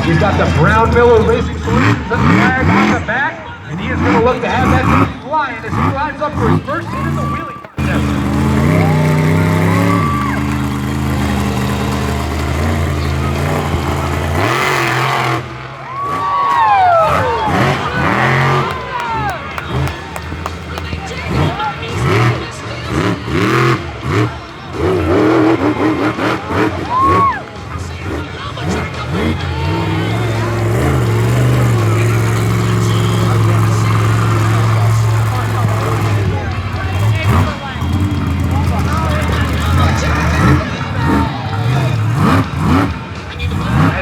He's got the Brown Miller Racing Solutions flag on the back, and he is going to look to have that thing flying as he lines up for his first hit in the wheelie contest.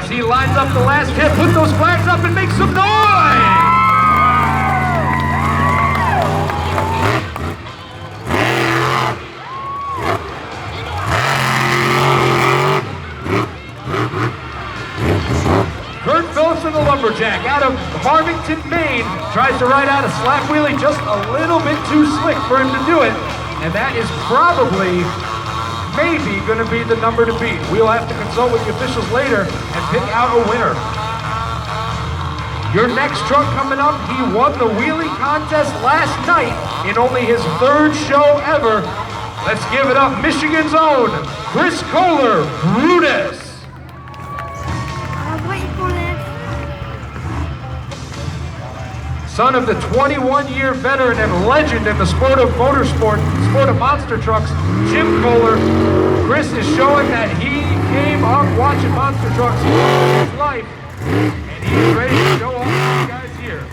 He lines up the last hit, put those flags up and make some noise! Kurt Phillips and the Lumberjack out of Farmington, Maine, tries to ride out a slap wheelie just a little bit too slick for him to do it, and that is probably maybe going to be the number to beat. We'll have to consult with the officials later and pick out a winner. Your next truck coming up, he won the wheelie contest last night in only his third show ever. Let's give it up, Michigan's own Chris Kohler, Brutus. Son of the 21-year veteran and legend in the sport of motorsport, sport of monster trucks, Jim Kohler. Chris is showing that he came up watching monster trucks all his life, and he is ready to show off you guys here.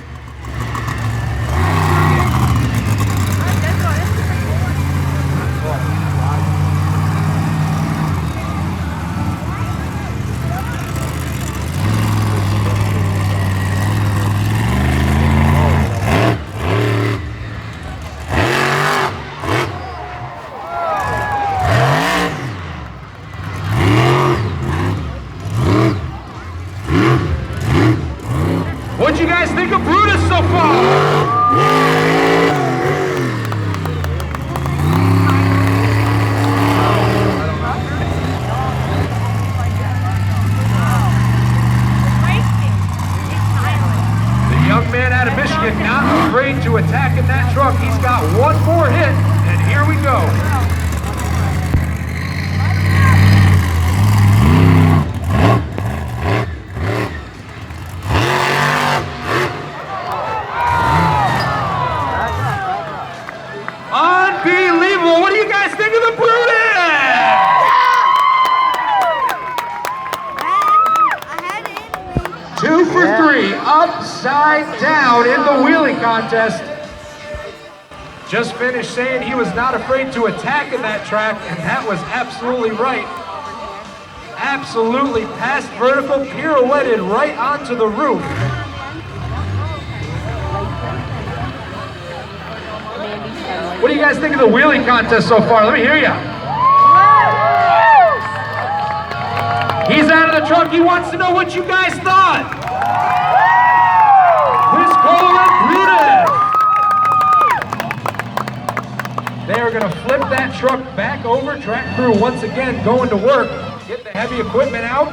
What'd you guys think of Brutus so far? The young man out of Michigan, not afraid to attack in that truck. He's got one more hit, and here we go. Unbelievable! What do you guys think of the Brutus? Yeah. 2 for 3, upside down in the wheelie contest. Just finished saying he was not afraid to attack in that track, and that was absolutely right. Absolutely past vertical, pirouetted right onto the roof. What do you guys think of the wheelie contest so far? Let me hear ya. He's out of the truck. He wants to know what you guys thought. Chris Kohler and Brutus. They are going to flip that truck back over. Track crew once again going to work. Get the heavy equipment out.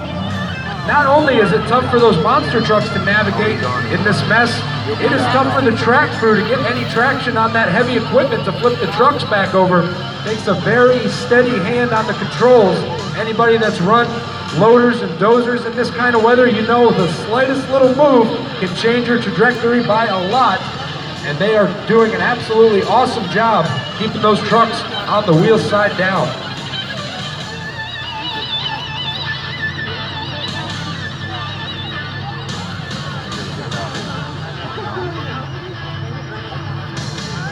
Not only is it tough for those monster trucks to navigate in this mess, it is tough for the track crew to get any traction on that heavy equipment to flip the trucks back over. It takes a very steady hand on the controls. Anybody that's run loaders and dozers in this kind of weather, you know the slightest little move can change your trajectory by a lot. And they are doing an absolutely awesome job keeping those trucks on the wheel side down.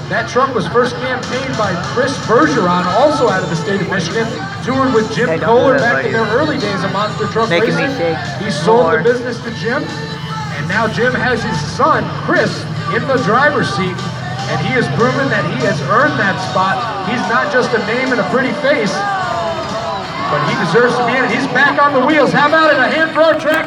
That truck was first campaigned by Chris Bergeron, also out of the state of Michigan. Toured with Jim Kohler back in their early days of monster truck racing. He sold the business to Jim, and now Jim has his son, Chris, in the driver's seat, and he has proven that he has earned that spot. He's not just a name and a pretty face, but he deserves to be in it. He's back on the wheels. How about it? A hand for our track.